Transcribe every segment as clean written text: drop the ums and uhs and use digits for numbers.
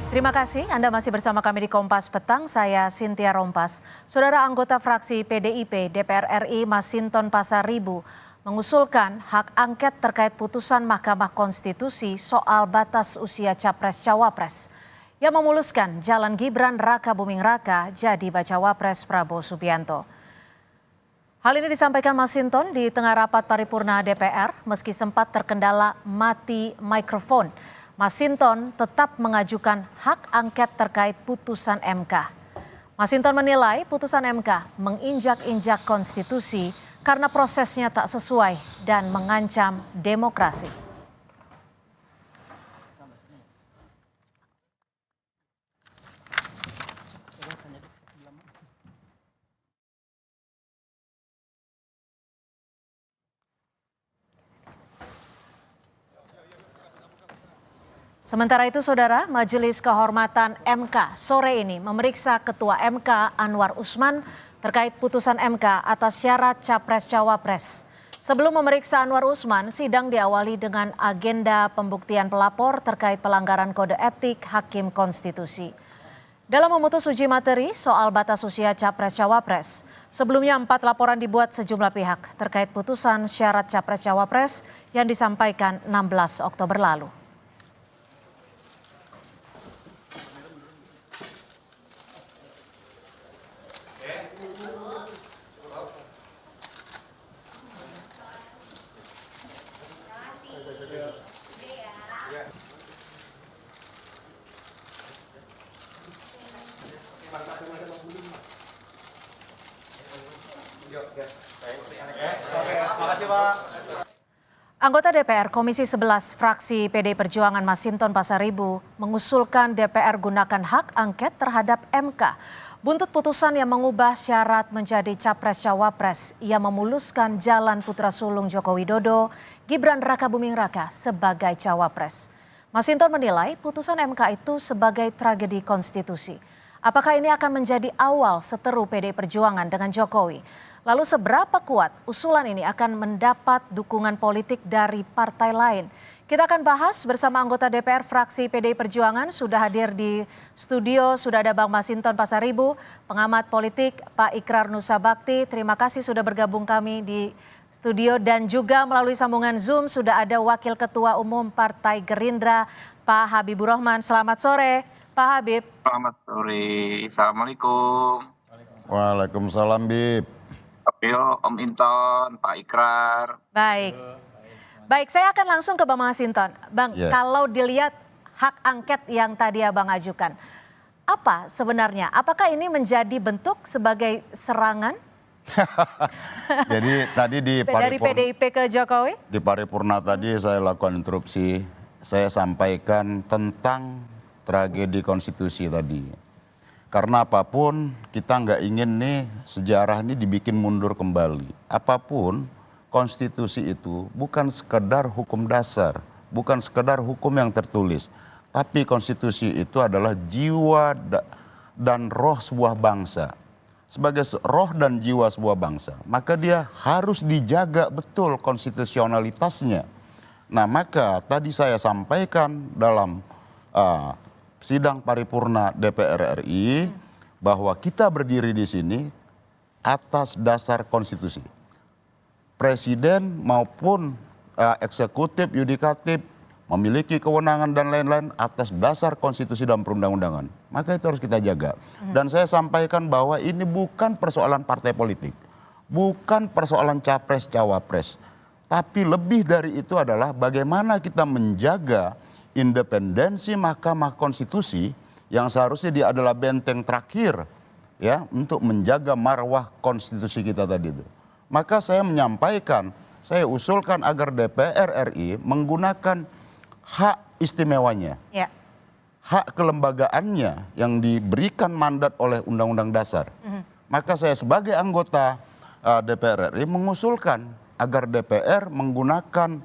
Terima kasih Anda masih bersama kami di Kompas Petang, saya Cynthia Rompas. Saudara anggota fraksi PDIP DPR RI Masinton Pasaribu mengusulkan hak angket terkait putusan Mahkamah Konstitusi soal batas usia Capres-Cawapres yang memuluskan jalan Gibran Raka Buming Raka jadi bacawa pres Prabowo Subianto. Hal ini disampaikan Masinton di tengah rapat paripurna DPR meski sempat terkendala mati mikrofon. Masinton tetap mengajukan hak angket terkait putusan MK. Masinton menilai putusan MK menginjak-injak konstitusi karena prosesnya tak sesuai dan mengancam demokrasi. Sementara itu, Saudara, Majelis Kehormatan MK sore ini memeriksa Ketua MK Anwar Usman terkait putusan MK atas syarat Capres-Cawapres. Sebelum memeriksa Anwar Usman, sidang diawali dengan agenda pembuktian pelapor terkait pelanggaran kode etik Hakim Konstitusi. Dalam memutus uji materi soal batas usia Capres-Cawapres, sebelumnya 4 laporan dibuat sejumlah pihak terkait putusan syarat Capres-Cawapres yang disampaikan 16 Oktober lalu. Anggota DPR Komisi 11 fraksi PD Perjuangan Masinton Pasaribu mengusulkan DPR gunakan hak angket terhadap MK. Buntut putusan yang mengubah syarat menjadi Capres-Cawapres yang memuluskan jalan putra sulung Joko Widodo, Gibran Raka Buming Raka sebagai Cawapres. Masinton menilai putusan MK itu sebagai tragedi konstitusi. Apakah ini akan menjadi awal seteru PD Perjuangan dengan Jokowi? Lalu seberapa kuat usulan ini akan mendapat dukungan politik dari partai lain? Kita akan bahas bersama anggota DPR fraksi PDI Perjuangan. Sudah hadir di studio, sudah ada Bang Masinton Pasaribu, pengamat politik Pak Ikrar Nusa Bakti. Terima kasih sudah bergabung kami di studio dan juga melalui sambungan Zoom sudah ada Wakil Ketua Umum Partai Gerindra Pak Habibur Rahman. Selamat sore Pak Habib. Selamat sore, Assalamualaikum. Waalaikumsalam, Bib. Yo, Om Inton, Pak Ikrar. Baik, saya akan langsung ke Bang Masinton. Bang, kalau dilihat hak angket yang tadi Abang ajukan, apa sebenarnya? Apakah ini menjadi bentuk sebagai serangan? Jadi tadi dari PDIP ke Jokowi? Di paripurna tadi saya lakukan interupsi, saya sampaikan tentang tragedi konstitusi tadi. Karena apapun kita nggak ingin nih sejarah ini dibikin mundur kembali. Apapun konstitusi itu bukan sekedar hukum dasar, bukan sekedar hukum yang tertulis. Tapi konstitusi itu adalah jiwa dan roh sebuah bangsa. Sebagai roh dan jiwa sebuah bangsa, maka dia harus dijaga betul konstitusionalitasnya. Nah, maka tadi saya sampaikan dalam sidang paripurna DPR RI bahwa kita berdiri di sini atas dasar konstitusi. Presiden maupun eksekutif, yudikatif memiliki kewenangan dan lain-lain atas dasar konstitusi dan perundang-undangan. Maka itu harus kita jaga. Dan saya sampaikan bahwa ini bukan persoalan partai politik, bukan persoalan capres-cawapres, tapi lebih dari itu adalah bagaimana kita menjaga independensi Mahkamah Konstitusi yang seharusnya dia adalah benteng terakhir ya untuk menjaga marwah konstitusi kita tadi itu. Maka saya menyampaikan, saya usulkan agar DPR RI menggunakan hak istimewanya, hak kelembagaannya yang diberikan mandat oleh Undang-Undang Dasar. Maka saya sebagai anggota DPR RI mengusulkan agar DPR menggunakan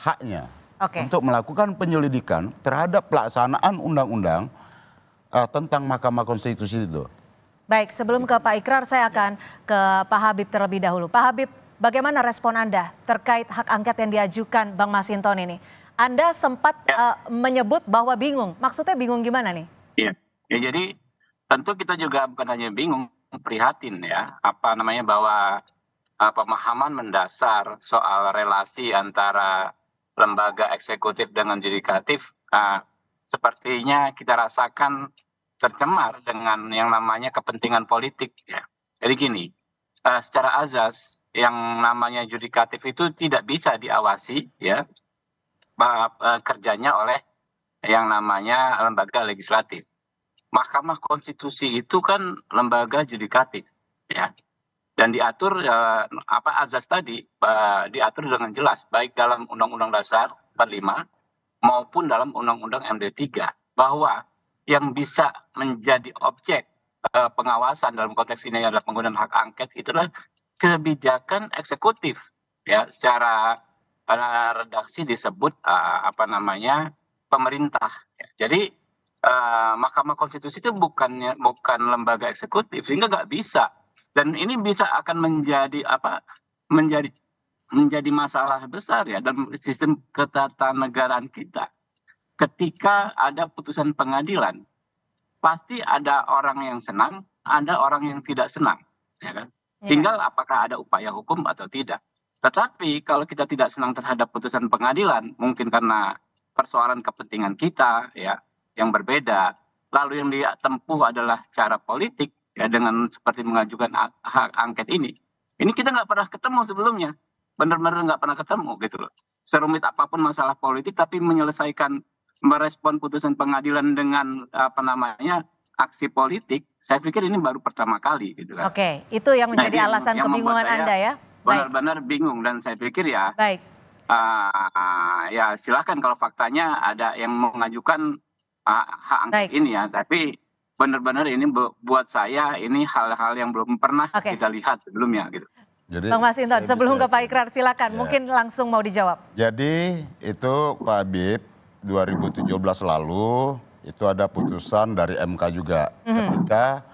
haknya untuk melakukan penyelidikan terhadap pelaksanaan undang-undang tentang Mahkamah Konstitusi itu. Baik, sebelum ke Pak Ikrar saya akan ke Pak Habib terlebih dahulu. Pak Habib, bagaimana respon Anda terkait hak angket yang diajukan Bang Masinton ini? Anda sempat Ya. menyebut bahwa bingung. Maksudnya bingung gimana nih? Iya. Ya, jadi tentu kita juga bukan hanya bingung, prihatin ya, apa namanya, bahwa pemahaman mendasar soal relasi antara lembaga eksekutif dengan yudikatif sepertinya kita rasakan tercemar dengan yang namanya kepentingan politik ya. Jadi gini, secara azas yang namanya yudikatif itu tidak bisa diawasi ya, kerjanya oleh yang namanya lembaga legislatif. Mahkamah Konstitusi itu kan lembaga yudikatif ya, dan diatur azas tadi diatur dengan jelas baik dalam Undang-Undang Dasar 45 maupun dalam Undang-Undang MD3 bahwa yang bisa menjadi objek pengawasan dalam konteks ini adalah penggunaan hak angket itulah kebijakan eksekutif ya, secara redaksi disebut pemerintah ya. Jadi Mahkamah Konstitusi itu bukan lembaga eksekutif sehingga nggak bisa, dan ini bisa akan menjadi menjadi masalah besar ya dalam sistem ketatanegaraan kita. Ketika ada putusan pengadilan, pasti ada orang yang senang, ada orang yang tidak senang, ya kan? Ya. Tinggal apakah ada upaya hukum atau tidak. Tetapi kalau kita tidak senang terhadap putusan pengadilan, mungkin karena persoalan kepentingan kita ya yang berbeda, lalu yang dia tempuh adalah cara politik ya dengan seperti mengajukan hak angket ini. Ini kita nggak pernah ketemu sebelumnya, benar-benar nggak pernah ketemu gitu loh. Serumit apapun masalah politik, tapi merespon putusan pengadilan dengan aksi politik, saya pikir ini baru pertama kali gitu kan. Oke, itu yang menjadi Nah, alasan yang membuat kebingungan saya Anda ya? Baik, benar-benar bingung, dan saya pikir ya baik. ya silakan kalau faktanya ada yang mengajukan hak angket Baik. ini ya, tapi benar-benar ini buat saya ini hal-hal yang belum pernah Oke. kita lihat sebelumnya gitu. Jadi Bang Masinton, saya sebelum bisa- ke Pak Ikrar, silakan. Ya. Mungkin langsung mau dijawab. Jadi itu Pak Habib 2017 lalu itu ada putusan dari MK juga ketika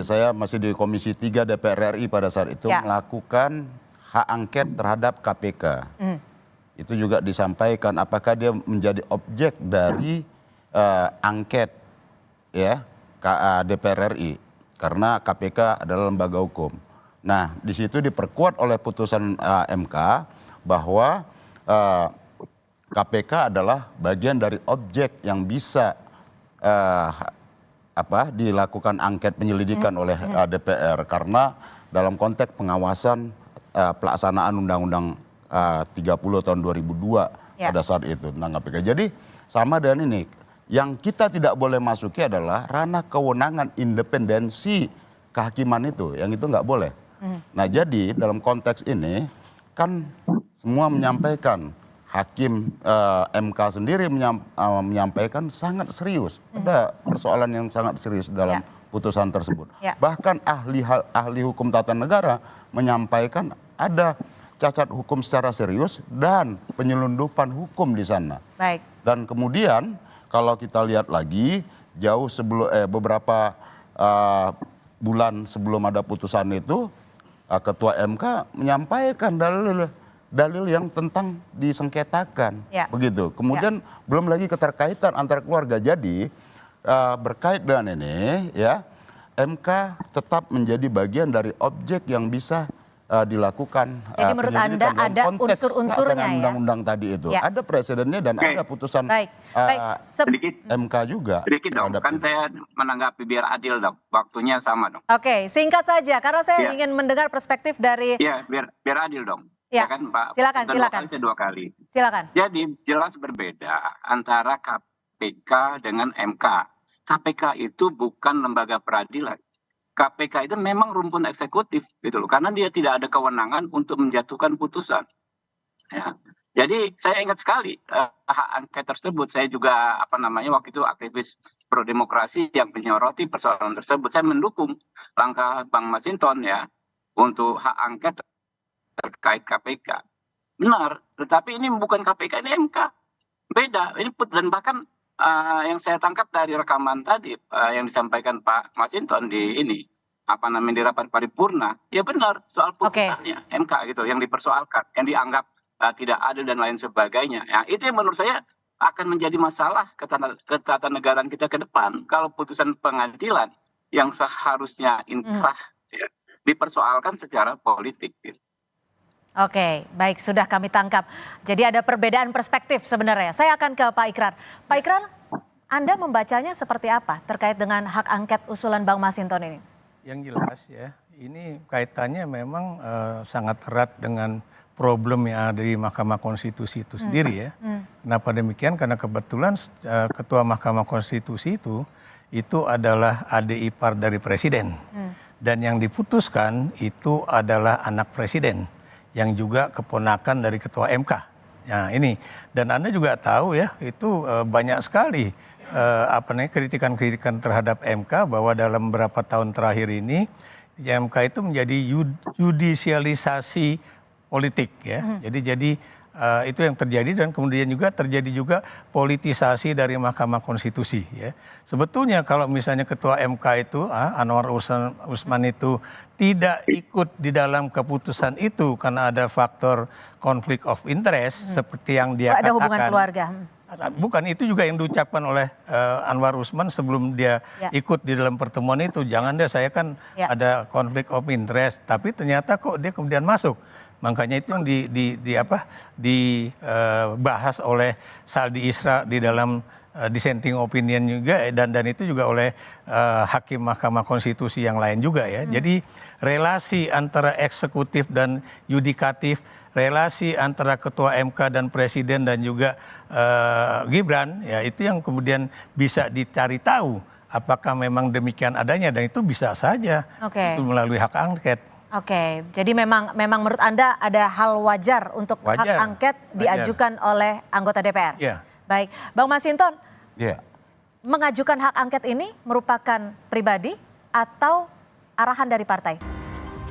saya masih di Komisi 3 DPR RI pada saat itu Ya. melakukan hak angket terhadap KPK. Itu juga disampaikan apakah dia menjadi objek dari angket ya DPR RI karena KPK adalah lembaga hukum. Nah, di situ diperkuat oleh putusan MK bahwa KPK adalah bagian dari objek yang bisa dilakukan angket penyelidikan oleh DPR karena dalam konteks pengawasan pelaksanaan Undang-Undang 30 tahun 2002 Ya. pada saat itu tentang KPK. Jadi sama dengan ini, yang kita tidak boleh masuki adalah ranah kewenangan independensi kehakiman itu, yang itu nggak boleh. Nah jadi dalam konteks ini kan semua menyampaikan, Hakim MK sendiri menyampaikan sangat serius, ada persoalan yang sangat serius dalam Ya. putusan tersebut. Ya. Bahkan ahli hukum tata negara menyampaikan ada cacat hukum secara serius dan penyelundupan hukum di sana. Baik. Dan kemudian kalau kita lihat lagi jauh sebelum beberapa bulan sebelum ada putusan itu, Ketua MK menyampaikan dalil yang tentang disengketakan, Ya. begitu. Kemudian belum lagi keterkaitan antar keluarga. Jadi berkait dengan ini, ya MK tetap menjadi bagian dari objek yang bisa dilakukan. Jadi menurut penyelidikan Anda dalam ada konteks unsur-unsurnya pelaksanaan ya? undang-undang tadi itu. Ya. Ada presidennya dan Oke. ada putusan Baik. Baik. Sedikit MK juga. sedikit dong, terhadap kan itu. saya menanggapi biar adil dong, waktunya sama dong. Oke, singkat saja karena saya Ya. ingin mendengar perspektif dari Iya, biar adil dong. Ya, kan Pak? silakan, Bukan silakan. dua kali. silakan. Jadi jelas berbeda antara KPK dengan MK. KPK itu bukan lembaga peradilan. KPK itu memang rumpun eksekutif gitu loh, karena dia tidak ada kewenangan untuk menjatuhkan putusan. Ya. Jadi saya ingat sekali hak angket tersebut. Saya juga waktu itu aktivis pro demokrasi yang menyoroti persoalan tersebut. Saya mendukung langkah Bang Masinton ya untuk hak angket terkait KPK. Benar, tetapi ini bukan KPK, ini MK. Beda. Ini dan bahkan yang saya tangkap dari rekaman tadi yang disampaikan Pak Masinton di di rapat paripurna, ya benar soal putusannya MK gitu yang dipersoalkan, yang dianggap tidak adil dan lain sebagainya. Ya, itu yang menurut saya akan menjadi masalah ketatanegaraan kita ke depan kalau putusan pengadilan yang seharusnya inkrah ya, dipersoalkan secara politik. Gitu. Oke, baik, sudah kami tangkap. Jadi ada perbedaan perspektif sebenarnya. Saya akan ke Pak Ikrar. Pak Ikrar, Anda membacanya seperti apa terkait dengan hak angket usulan Bang Masinton ini? Yang jelas ya, ini kaitannya memang sangat erat dengan problem yang ada di Mahkamah Konstitusi itu sendiri ya. Kenapa demikian? Karena kebetulan Ketua Mahkamah Konstitusi itu adalah adik ipar dari Presiden. Dan yang diputuskan itu adalah anak Presiden yang juga keponakan dari Ketua MK. Nah ini, dan Anda juga tahu ya, itu banyak sekali kritikan-kritikan terhadap MK bahwa dalam beberapa tahun terakhir ini MK itu menjadi judisialisasi politik ya. Jadi itu yang terjadi dan kemudian juga terjadi juga politisasi dari Mahkamah Konstitusi ya. Sebetulnya kalau misalnya Ketua MK itu Anwar Usman itu tidak ikut di dalam keputusan itu karena ada faktor konflik of interest seperti yang dia ada katakan. hubungan keluarga. Bukan, itu juga yang diucapkan oleh Anwar Usman sebelum dia ikut di dalam pertemuan itu. Jangan deh, saya kan ada konflik of interest, tapi ternyata kok dia kemudian masuk. Makanya itu yang dibahas oleh Saldi Isra di dalam dissenting opinion juga dan itu juga oleh hakim Mahkamah Konstitusi yang lain juga ya. Jadi relasi antara eksekutif dan yudikatif, relasi antara Ketua MK dan Presiden dan juga Gibran ya, itu yang kemudian bisa dicari tahu apakah memang demikian adanya, dan itu bisa saja itu melalui hak angket. Oke, jadi memang menurut Anda ada hal wajar untuk hak angket diajukan oleh anggota DPR? Ya. Baik, Bang Masinton, Ya. mengajukan hak angket ini merupakan pribadi atau arahan dari partai?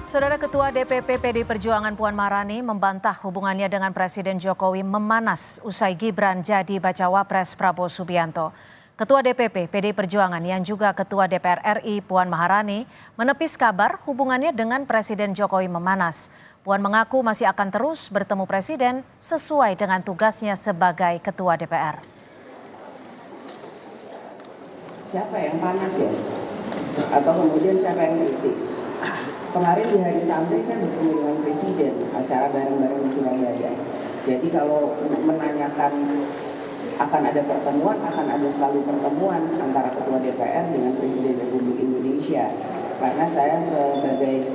Saudara Ketua DPP PDI Perjuangan Puan Maharani membantah hubungannya dengan Presiden Jokowi memanas usai Gibran jadi bacawa pres Prabowo Subianto. Ketua DPP PDI Perjuangan yang juga Ketua DPR RI Puan Maharani menepis kabar hubungannya dengan Presiden Jokowi memanas. Puan mengaku masih akan terus bertemu Presiden sesuai dengan tugasnya sebagai Ketua DPR. Siapa yang panas ya? Atau kemudian siapa yang kritis? Kemarin di hari Sabtu saya bertemu dengan Presiden, acara bareng-bareng di Surabaya. Jadi kalau menanyakan akan ada pertemuan, akan ada selalu pertemuan antara Ketua DPR dengan Presiden Republik Indonesia. Karena saya sebagai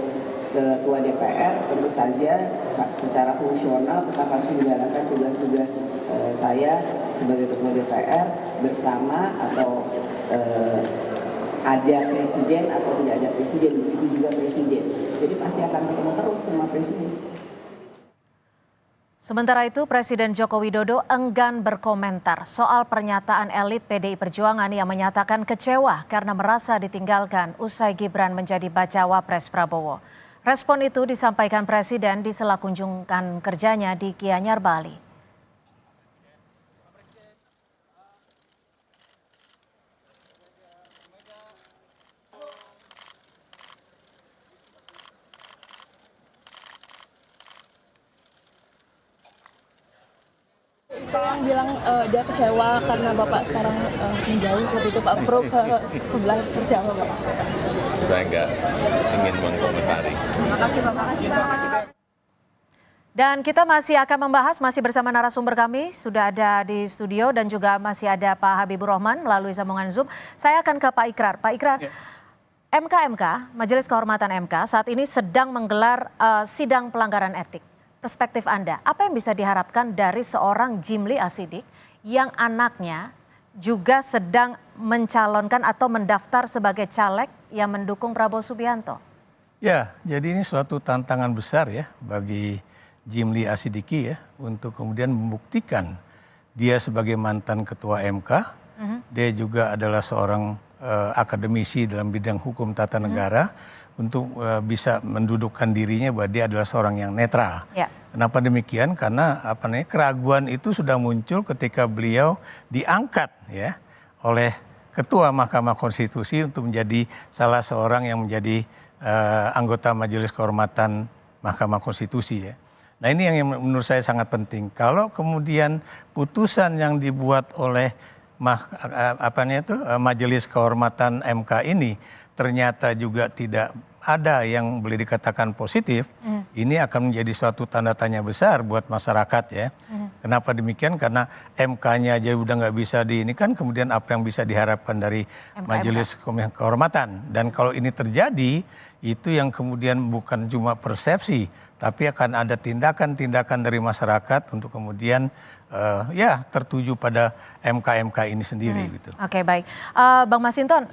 Ketua DPR tentu saja secara fungsional tetap harus menjalankan tugas-tugas saya sebagai Ketua DPR bersama atau ada Presiden atau tidak ada Presiden, begitu juga Presiden. Jadi pasti akan ketemu terus sama Presiden. Sementara itu, Presiden Joko Widodo enggan berkomentar soal pernyataan elit PDI Perjuangan yang menyatakan kecewa karena merasa ditinggalkan usai Gibran menjadi bacawa pres Prabowo. Respon itu disampaikan Presiden di sela kunjungan kerjanya di Gianyar, Bali. Pak yang bilang dia kecewa karena Bapak sekarang menjauh seperti itu, Pak Pro ke sebelah seperti apa Pak? Saya nggak ingin mengkomentari. Terima kasih Pak. Dan kita masih akan membahas, masih bersama narasumber kami, sudah ada di studio dan juga masih ada Pak Habibur Rahman melalui sambungan Zoom. Saya akan ke Pak Ikrar. Pak Ikrar, MK, Majelis Kehormatan MK saat ini sedang menggelar sidang pelanggaran etik. Perspektif Anda, apa yang bisa diharapkan dari seorang Jimli Asidik yang anaknya juga sedang mencalonkan atau mendaftar sebagai caleg yang mendukung Prabowo Subianto? Ya, jadi ini suatu tantangan besar ya bagi Jimli Asidiki ya untuk kemudian membuktikan dia sebagai mantan ketua MK, dia juga adalah seorang akademisi dalam bidang hukum tata negara untuk bisa mendudukkan dirinya bahwa dia adalah seorang yang netral. Ya. Kenapa demikian? Karena keraguan itu sudah muncul ketika beliau diangkat ya oleh Ketua Mahkamah Konstitusi untuk menjadi salah seorang yang menjadi anggota Majelis Kehormatan Mahkamah Konstitusi ya. Nah ini yang menurut saya sangat penting. Kalau kemudian putusan yang dibuat oleh Majelis Kehormatan MK ini ternyata juga tidak ada yang boleh dikatakan positif, ini akan menjadi suatu tanda tanya besar buat masyarakat ya. Kenapa demikian? Karena MK-nya aja udah nggak bisa ini kan, kemudian apa yang bisa diharapkan dari Majelis Kehormatan. Dan kalau ini terjadi, itu yang kemudian bukan cuma persepsi, tapi akan ada tindakan-tindakan dari masyarakat untuk kemudian ya tertuju pada MK-MK ini sendiri gitu. Oke, baik. Bang Masinton,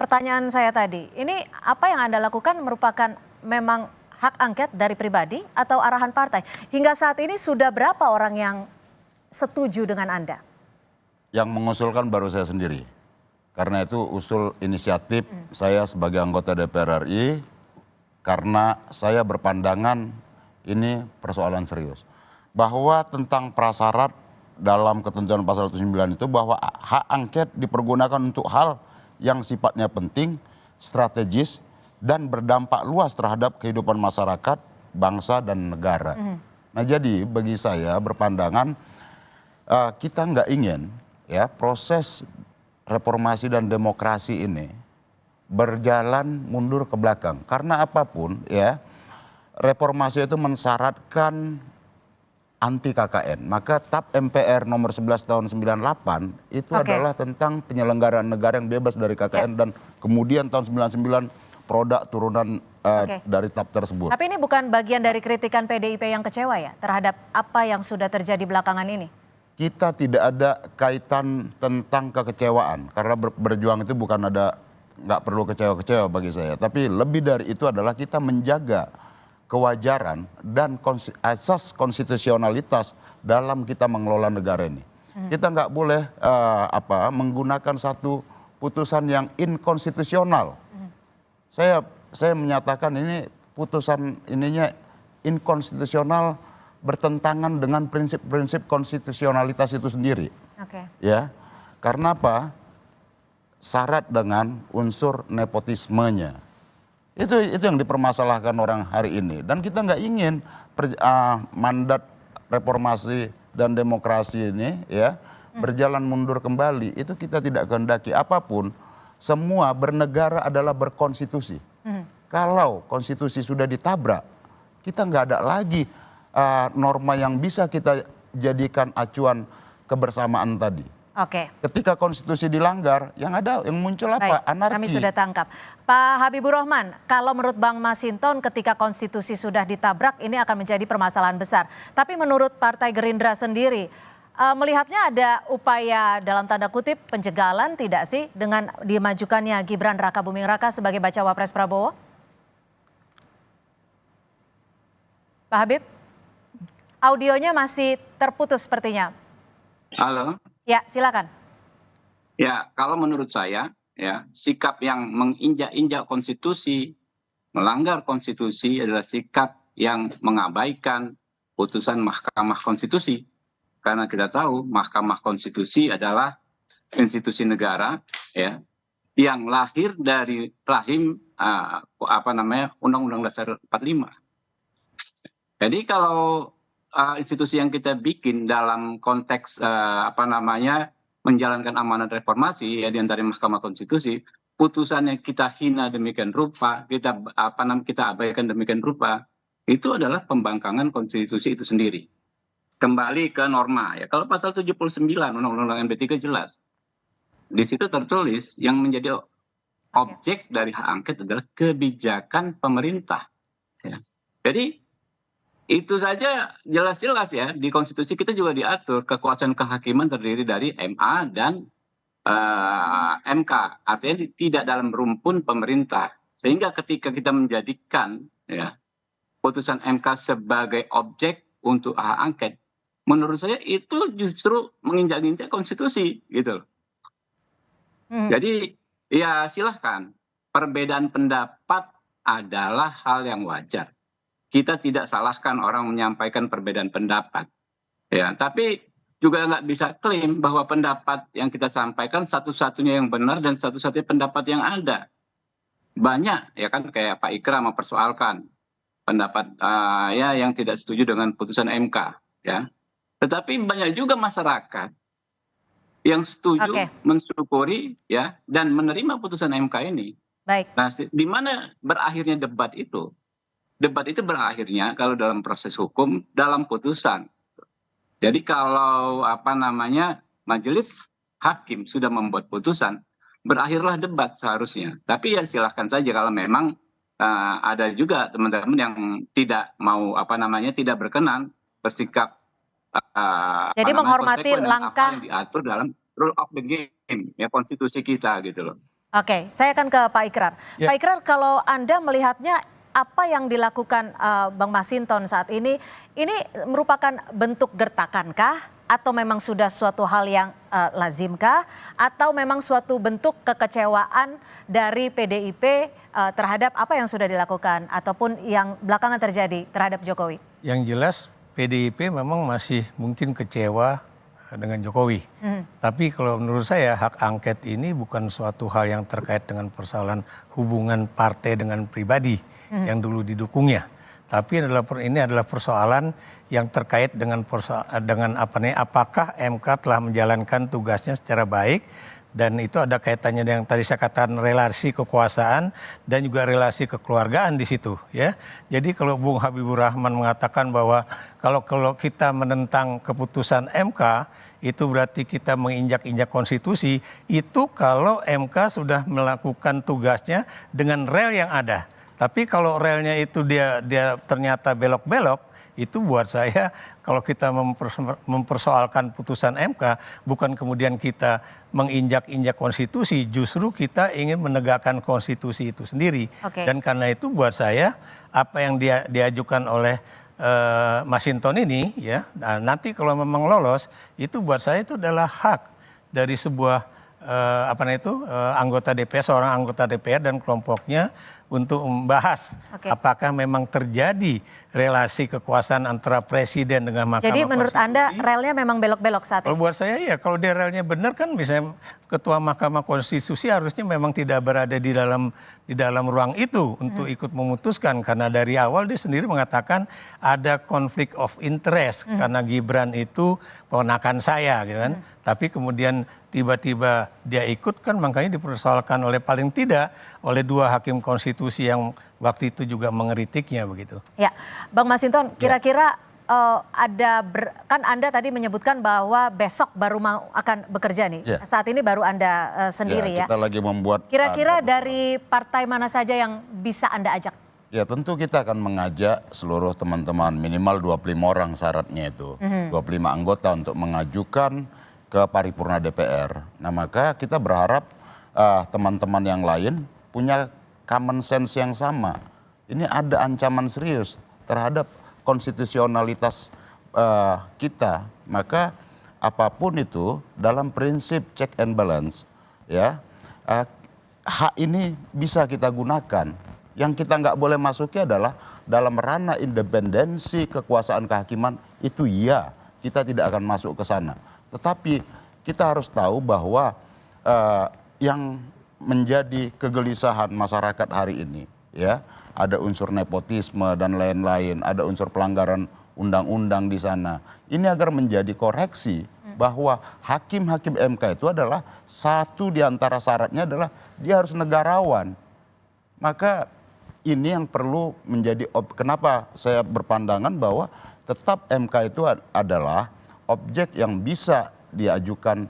pertanyaan saya tadi, ini apa yang Anda lakukan merupakan memang hak angket dari pribadi atau arahan partai? Hingga saat ini sudah berapa orang yang setuju dengan Anda? Yang mengusulkan baru saya sendiri. Karena itu usul inisiatif saya sebagai anggota DPR RI, karena saya berpandangan ini persoalan serius. Bahwa tentang prasyarat dalam ketentuan pasal 79 itu bahwa hak angket dipergunakan untuk hal yang sifatnya penting, strategis, dan berdampak luas terhadap kehidupan masyarakat, bangsa, dan negara. Nah jadi bagi saya berpandangan kita nggak ingin ya proses reformasi dan demokrasi ini berjalan mundur ke belakang. Karena apapun ya reformasi itu mensyaratkan anti KKN. Maka TAP MPR nomor 11 tahun 98 itu adalah tentang penyelenggaraan negara yang bebas dari KKN dan kemudian tahun 99 produk turunan dari TAP tersebut. Tapi ini bukan bagian dari kritikan PDIP yang kecewa ya terhadap apa yang sudah terjadi belakangan ini? Kita tidak ada kaitan tentang kekecewaan karena berjuang itu bukan ada, nggak perlu kecewa-kecewa bagi saya. Tapi lebih dari itu adalah kita menjaga kewajaran dan asas konstitusionalitas dalam kita mengelola negara ini. Kita nggak boleh menggunakan satu putusan yang inkonstitusional. Saya menyatakan ini putusan ininya inkonstitusional, bertentangan dengan prinsip-prinsip konstitusionalitas itu sendiri. Ya, karena apa? Syarat dengan unsur nepotismenya. Itu yang dipermasalahkan orang hari ini. Dan kita nggak ingin mandat reformasi dan demokrasi ini ya berjalan mundur kembali. Itu kita tidak kehendaki. Apapun, semua bernegara adalah berkonstitusi. Kalau konstitusi sudah ditabrak, kita nggak ada lagi norma yang bisa kita jadikan acuan kebersamaan tadi. Ketika konstitusi dilanggar, yang muncul apa? Anarki. Kami sudah tangkap. Pak Habibur Rahman, kalau menurut Bang Masinton ketika konstitusi sudah ditabrak ini akan menjadi permasalahan besar. Tapi menurut Partai Gerindra sendiri, melihatnya ada upaya dalam tanda kutip penjagalan tidak sih dengan dimajukannya Gibran Rakabuming Raka sebagai bacawa pres Prabowo? Pak Habib, audionya masih terputus sepertinya. Halo. Ya, silakan. Ya, kalau menurut saya, ya sikap yang menginjak-injak konstitusi, melanggar konstitusi adalah sikap yang mengabaikan putusan Mahkamah Konstitusi. Karena kita tahu Mahkamah Konstitusi adalah institusi negara, ya, yang lahir dari rahim Undang-Undang Dasar 45. Jadi kalau institusi yang kita bikin dalam konteks menjalankan amanat reformasi ya di antara Mahkamah Konstitusi, putusannya kita hina demikian rupa, kita abaikan demikian rupa, itu adalah pembangkangan konstitusi itu sendiri. Kembali ke norma ya. Kalau pasal 79 Undang-Undang MP3 jelas. Di situ tertulis yang menjadi objek dari hak angket adalah kebijakan pemerintah. Ya. Jadi itu saja jelas-jelas ya, di konstitusi kita juga diatur kekuasaan kehakiman terdiri dari MA dan MK. Artinya tidak dalam rumpun pemerintah. Sehingga ketika kita menjadikan ya, putusan MK sebagai objek untuk hak angket, menurut saya itu justru menginjak-injak konstitusi gitu. Jadi ya silahkan, perbedaan pendapat adalah hal yang wajar. Kita tidak salahkan orang menyampaikan perbedaan pendapat. Ya, tapi juga nggak bisa klaim bahwa pendapat yang kita sampaikan satu-satunya yang benar dan satu-satunya pendapat yang ada. Banyak, ya kan, kayak Pak Ikra mempersoalkan pendapat ya yang tidak setuju dengan putusan MK, ya. Tetapi banyak juga masyarakat yang setuju, Oke, mensyukuri, ya, dan menerima putusan MK ini. baik. Nah, di mana berakhirnya debat itu? Debat itu berakhirnya kalau dalam proses hukum dalam putusan. Jadi kalau apa namanya majelis hakim sudah membuat putusan, berakhirlah debat seharusnya. Tapi ya silahkan saja kalau memang ada juga teman-teman yang tidak mau apa namanya tidak berkenan bersikap apa Jadi namanya menghormati konsekuen dengan apa langkah. yang diatur dalam rule of the game ya konstitusi kita gitu loh. Oke, saya akan ke Pak Ikrar. Ya. Pak Ikrar, kalau Anda melihatnya apa yang dilakukan Bang Masinton saat ini merupakan bentuk gertakankah atau memang sudah suatu hal yang lazimkah atau memang suatu bentuk kekecewaan dari PDIP terhadap apa yang sudah dilakukan ataupun yang belakangan terjadi terhadap Jokowi? Yang jelas PDIP memang masih mungkin kecewa dengan Jokowi. Tapi kalau menurut saya hak angket ini bukan suatu hal yang terkait dengan persoalan hubungan partai dengan pribadi yang dulu didukungnya. Tapi ini adalah persoalan yang terkait dengan apakah MK telah menjalankan tugasnya secara baik, dan itu ada kaitannya dengan tadi saya katakan relasi kekuasaan dan juga relasi kekeluargaan di situ, ya. Jadi kalau Bung Habibur Rahman mengatakan bahwa kalau kita menentang keputusan MK itu berarti kita menginjak-injak konstitusi, itu kalau MK sudah melakukan tugasnya dengan rel yang ada. Tapi kalau relnya itu dia ternyata belok-belok, itu buat saya kalau kita mempersoalkan putusan MK bukan kemudian kita menginjak-injak konstitusi, justru kita ingin menegakkan konstitusi itu sendiri. Oke. Dan karena itu buat saya apa yang diajukan oleh Masinton ini, ya, nah, nanti kalau memang lolos itu buat saya itu adalah hak dari sebuah anggota DPR, seorang anggota DPR dan kelompoknya untuk membahas apakah memang terjadi relasi kekuasaan antara presiden dengan Mahkamah Jadi menurut Anda Konstitusi. relnya memang belok-belok saat Kalau ini? buat saya ya, kalau dia relnya benar kan misalnya ketua Mahkamah Konstitusi harusnya memang tidak berada di dalam ruang itu untuk ikut memutuskan, karena dari awal dia sendiri mengatakan ada konflik of interest karena Gibran itu ponakan saya gitu kan. Tapi kemudian tiba-tiba dia ikut kan, makanya dipersoalkan paling tidak oleh 2 hakim konstitusi yang waktu itu juga mengeritiknya begitu. Ya, Bang Masinton, kira-kira kan Anda tadi menyebutkan bahwa besok baru akan bekerja nih. Ya. Saat ini baru Anda sendiri ya. Kita lagi membuat. Kira-kira dari partai mana saja yang bisa Anda ajak? Ya tentu kita akan mengajak seluruh teman-teman, minimal 25 orang syaratnya itu. 25 anggota untuk mengajukan ke paripurna DPR. Nah maka kita berharap teman-teman yang lain punya common sense yang sama. Ini ada ancaman serius terhadap konstitusionalitas kita. Maka apapun itu dalam prinsip check and balance, ya, hak ini bisa kita gunakan. Yang kita nggak boleh masuki adalah dalam ranah independensi kekuasaan kehakiman, itu ya kita tidak akan masuk ke sana. Tetapi kita harus tahu bahwa yang menjadi kegelisahan masyarakat hari ini, ya, ada unsur nepotisme dan lain-lain, ada unsur pelanggaran undang-undang di sana. Ini agar menjadi koreksi bahwa hakim-hakim MK itu adalah satu di antara syaratnya adalah dia harus negarawan. Maka ini yang perlu menjadi kenapa saya berpandangan bahwa tetap MK itu adalah objek yang bisa diajukan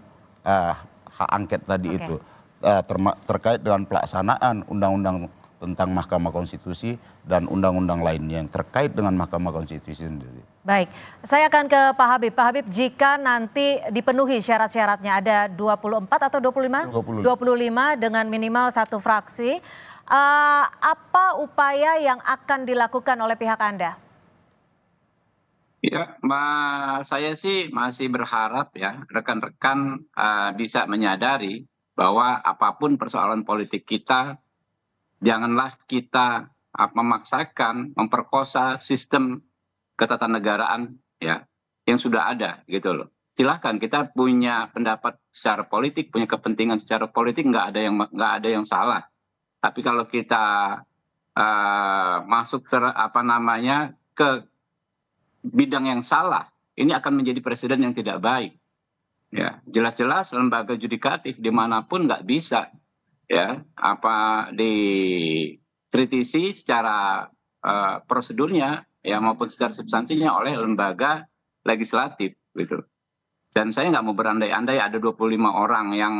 hak angket tadi itu terkait dengan pelaksanaan undang-undang tentang Mahkamah Konstitusi dan undang-undang lainnya yang terkait dengan Mahkamah Konstitusi sendiri. Baik, saya akan ke Pak Habib. Pak Habib, jika nanti dipenuhi syarat-syaratnya ada 24 atau 25? 25 dengan minimal 1 fraksi. Apa upaya yang akan dilakukan oleh pihak Anda? Ya, saya sih masih berharap ya rekan-rekan bisa menyadari bahwa apapun persoalan politik kita, janganlah kita memaksakan, memperkosa sistem ketatanegaraan ya yang sudah ada gitu loh. Silahkan kita punya pendapat secara politik, punya kepentingan secara politik, nggak ada yang salah. Tapi kalau kita masuk ke bidang yang salah, ini akan menjadi presiden yang tidak baik. Ya, jelas-jelas lembaga yudikatif dimanapun nggak bisa ya dikritisi secara prosedurnya ya maupun secara substansinya oleh lembaga legislatif gitu. Dan saya nggak mau berandai-andai ada 25 orang yang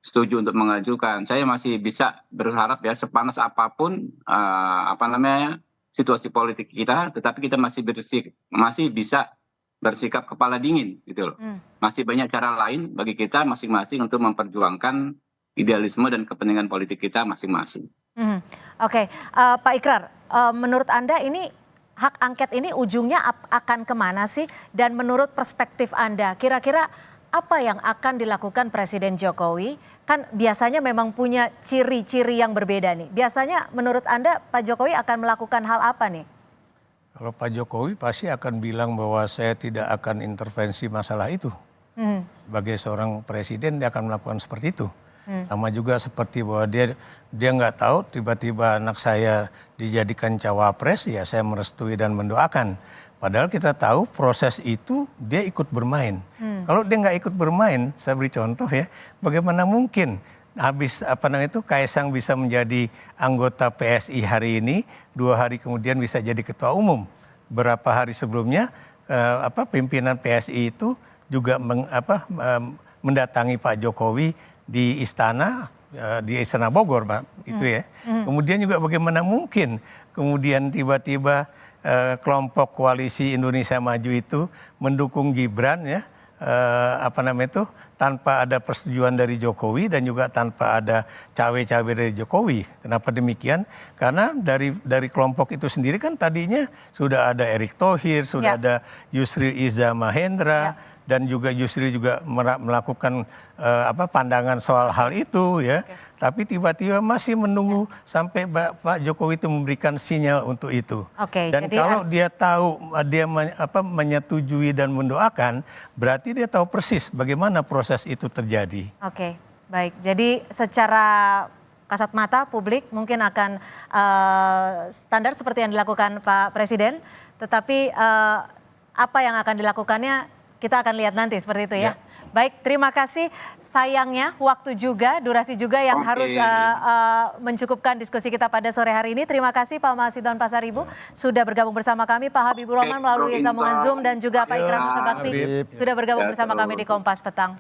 setuju untuk mengajukan. Saya masih bisa berharap ya sepanas apapun situasi politik kita, tetapi kita masih bisa bersikap kepala dingin gitu loh. Masih banyak cara lain bagi kita masing-masing untuk memperjuangkan idealisme dan kepentingan politik kita masing-masing. Oke, Pak Ikrar, menurut Anda ini hak angket ini ujungnya akan kemana sih? Dan menurut perspektif Anda, kira-kira apa yang akan dilakukan Presiden Jokowi? Kan biasanya memang punya ciri-ciri yang berbeda nih. Biasanya menurut Anda Pak Jokowi akan melakukan hal apa nih? Kalau Pak Jokowi pasti akan bilang bahwa saya tidak akan intervensi masalah itu. Sebagai seorang presiden dia akan melakukan seperti itu. Sama juga seperti bahwa dia nggak tahu tiba-tiba anak saya dijadikan cawapres, ya saya merestui dan mendoakan. Padahal kita tahu proses itu dia ikut bermain. Kalau dia nggak ikut bermain, saya beri contoh ya, bagaimana mungkin habis Kaisang bisa menjadi anggota PSI hari ini, 2 hari kemudian bisa jadi ketua umum. Berapa hari sebelumnya pimpinan PSI itu juga mendatangi Pak Jokowi di istana Bogor, Pak, itu ya. Kemudian juga bagaimana mungkin kemudian tiba-tiba kelompok koalisi Indonesia Maju itu mendukung Gibran ya, tanpa ada persetujuan dari Jokowi dan juga tanpa ada cawe-cawe dari Jokowi. Kenapa demikian? Karena dari kelompok itu sendiri kan tadinya sudah ada Erick Thohir, sudah ada Yusril Iza Mahendra, dan juga Yusril juga melakukan pandangan soal hal itu ya. Tapi tiba-tiba masih menunggu sampai Pak Jokowi itu memberikan sinyal untuk itu. Dan kalau dia tahu dia menyetujui dan mendoakan, berarti dia tahu persis bagaimana proses itu terjadi. Oke, baik. Jadi secara kasat mata publik mungkin akan standar seperti yang dilakukan Pak Presiden, tetapi apa yang akan dilakukannya kita akan lihat nanti seperti itu ya. Baik, terima kasih. Sayangnya waktu juga, durasi juga yang harus mencukupkan diskusi kita pada sore hari ini. Terima kasih Pak Masinton Pasaribu sudah bergabung bersama kami, Pak Habibur Rahman melalui sambungan Zoom, dan juga Pak Ikrar Nusa Bakti sudah bergabung bersama kami di Kompas Petang.